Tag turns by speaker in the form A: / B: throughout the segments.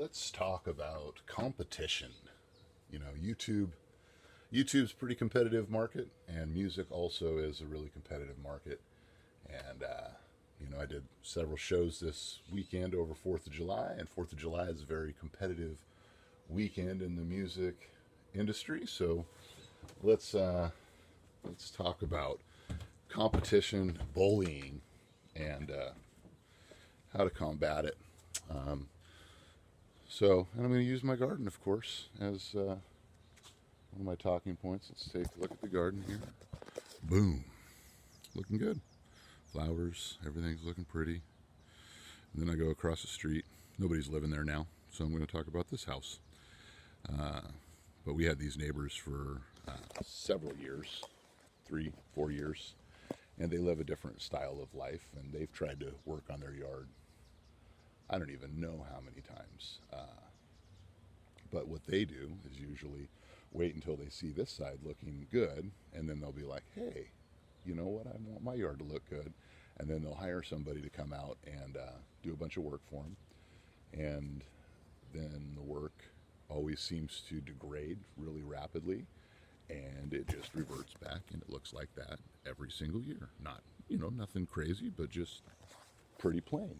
A: Let's talk about competition. YouTube's a pretty competitive market, and music also is a really competitive market. And I did several shows this weekend over 4th of July, and 4th of July is a very competitive weekend in the music industry. So let's talk about competition, bullying, and how to combat it. Um, and I'm going to use my garden, of course, as one of my talking points. Let's take a look at the garden here. Boom. Looking good. Flowers, everything's looking pretty. And then I go across the street. Nobody's living there now, so I'm going to talk about this house. But we had these neighbors for several years, 3-4 years, and they live a different style of life, and they've tried to work on their yard. I don't even know how many times. But what they do is usually wait until they see this side looking good, and then they'll be like, hey, you know what, I want my yard to look good. And then they'll hire somebody to come out and do a bunch of work for them. And then the work always seems to degrade really rapidly, and it just reverts back, and it looks like that every single year. Not, nothing crazy, but just pretty plain.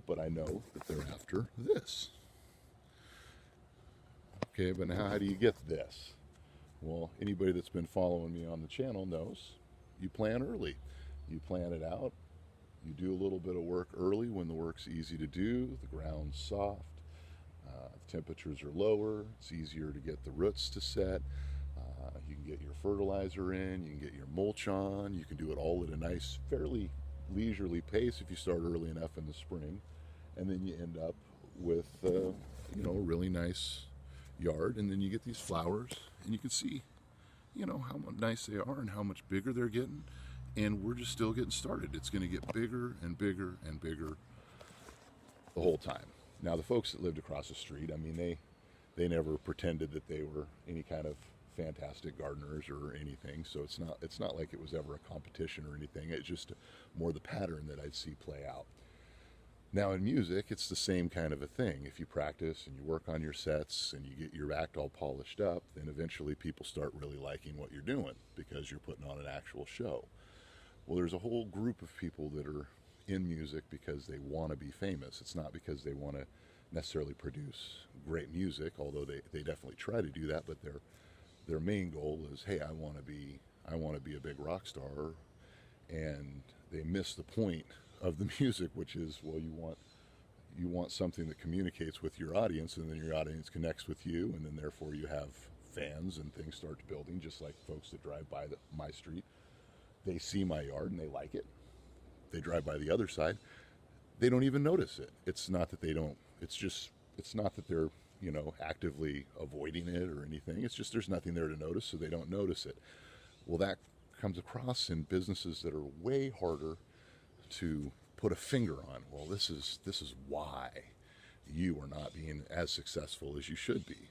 A: But I know that they're after this. Okay, but now how do you get this? Well, anybody that's been following me on the channel knows you plan early. You plan it out. You do a little bit of work early when the work's easy to do, the ground's soft, the temperatures are lower, it's easier to get the roots to set. You can get your fertilizer in, you can get your mulch on, you can do it all at a nice, fairly leisurely pace if you start early enough in the spring, and then you end up with a really nice yard, and then you get these flowers, and you can see how nice they are and how much bigger they're getting, and we're just still getting started. It's going to get bigger and bigger and bigger the whole time. Now, the folks that lived across the street, they never pretended that they were any kind of fantastic gardeners or anything, so it's not like it was ever a competition or anything. It's just more the pattern that I'd see play out. Now in music, it's the same kind of a thing. If you practice and you work on your sets and you get your act all polished up, then eventually people start really liking what you're doing because you're putting on an actual show. Well, there's a whole group of people that are in music because they want to be famous. It's not because they want to necessarily produce great music, although they definitely try to do that, but their main goal is, hey, I want to be a big rock star, and they miss the point of the music, which is, well, you want something that communicates with your audience, and then your audience connects with you, and then therefore you have fans and things start building. Just like folks that drive by my street, they see my yard and they like it. They drive by the other side, they don't even notice it. It's not that they're actively avoiding it or anything. It's just there's nothing there to notice, so they don't notice it. Well, that comes across in businesses that are way harder to put a finger on. Well, this is why you are not being as successful as you should be.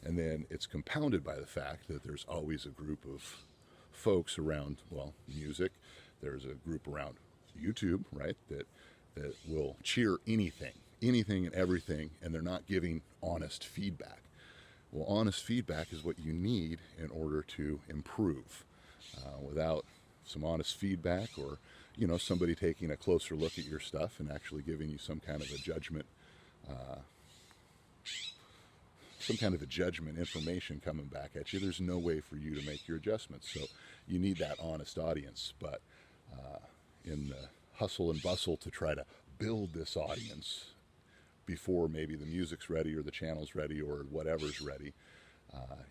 A: And then it's compounded by the fact that there's always a group of folks around, music. There's a group around YouTube, right, that will cheer anything and everything, and they're not giving honest feedback. Well, honest feedback is what you need in order to improve. Without some honest feedback, or somebody taking a closer look at your stuff and actually giving you some kind of a judgment information coming back at you, there's no way for you to make your adjustments. So you need that honest audience. But in the hustle and bustle to try to build this audience before maybe the music's ready or the channel's ready or whatever's ready,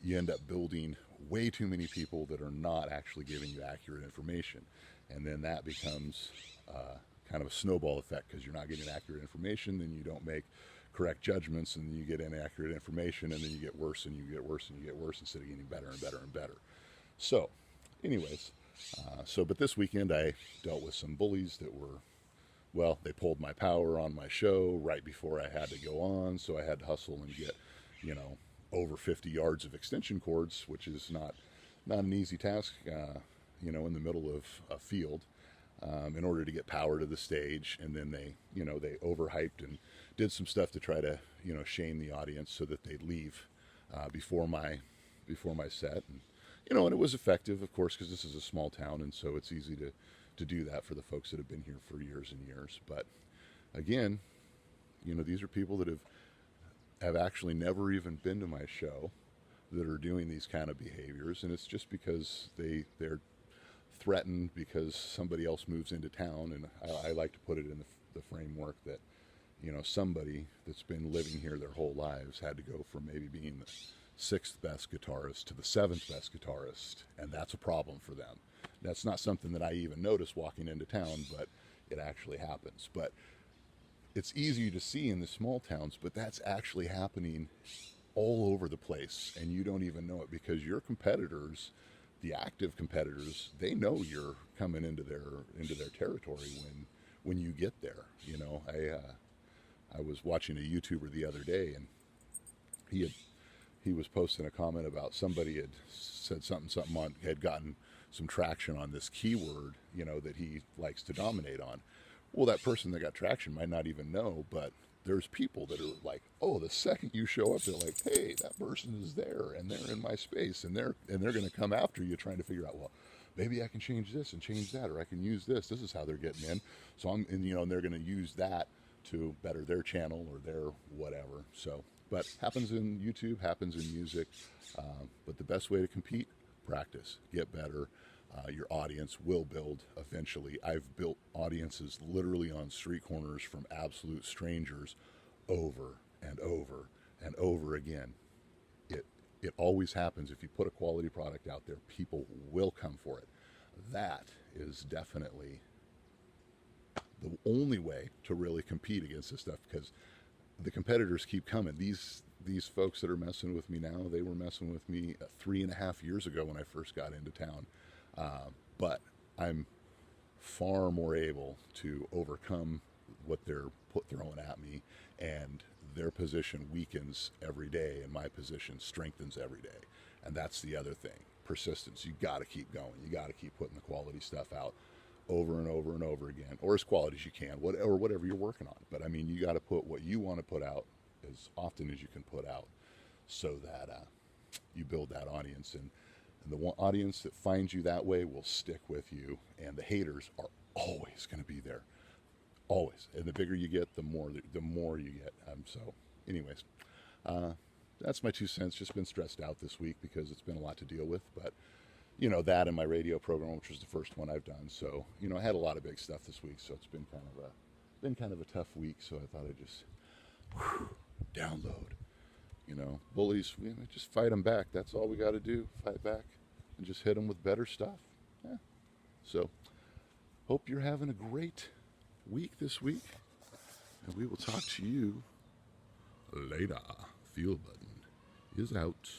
A: you end up building way too many people that are not actually giving you accurate information. And then that becomes kind of a snowball effect, because you're not getting accurate information, then you don't make correct judgments, and then you get inaccurate information, and then you get worse and you get worse and you get worse instead of getting better and better and better. So anyways, but this weekend I dealt with some bullies that were, they pulled my power on my show right before I had to go on, so I had to hustle and get, over 50 yards of extension cords, which is not an easy task, in the middle of a field. in order to get power to the stage, and then they overhyped and did some stuff to try to shame the audience so that they'd leave before my set, and it was effective, of course, because this is a small town, and so it's easy to do that for the folks that have been here for years and years. But again, these are people that have actually never even been to my show that are doing these kind of behaviors, and it's just because they're threatened because somebody else moves into town. And I like to put it in the framework that somebody that's been living here their whole lives had to go from maybe being the sixth best guitarist to the seventh best guitarist, and that's a problem for them. That's not something that I even notice walking into town, but it actually happens. But it's easy to see in the small towns, but that's actually happening all over the place, and you don't even know it because your competitors, the active competitors, they know you're coming into their territory when you get there. I was watching a YouTuber the other day, and he was posting a comment about somebody had said something on, had gotten some traction on this keyword, that he likes to dominate on. Well, that person that got traction might not even know, but there's people that are like, oh, the second you show up, they're like, hey, that person is there, and they're in my space, and they're going to come after you, trying to figure out, well, maybe I can change this and change that, or I can use this. This is how they're getting in. So and they're going to use that to better their channel or their whatever. So, but happens in YouTube, happens in music. But the best way to compete, practice, get better. Your audience will build eventually. I've built audiences literally on street corners from absolute strangers over and over and over again. It always happens. If you put a quality product out there, people will come for it. That is definitely the only way to really compete against this stuff, because the competitors keep coming. These folks that are messing with me now, they were messing with me 3.5 years ago when I first got into town. But I'm far more able to overcome what they're throwing at me, and their position weakens every day, and my position strengthens every day. And that's the other thing, persistence. You got to keep going. You got to keep putting the quality stuff out over and over and over again, or as quality as you can, or whatever you're working on. But I mean, you got to put what you want to put out as often as you can put out, so that you build that audience. And the one audience that finds you that way will stick with you, and the haters are always going to be there, always. And the bigger you get, the more you get. So, anyways, that's my 2 cents. Just been stressed out this week because it's been a lot to deal with. But that and my radio program, which was the first one I've done. So I had a lot of big stuff this week. So it's been kind of a tough week. So I thought I'd just download. Bullies, just fight them back. That's all we got to do, fight back, and just hit them with better stuff. Yeah. So, hope you're having a great week this week, and we will talk to you later. Feel button is out.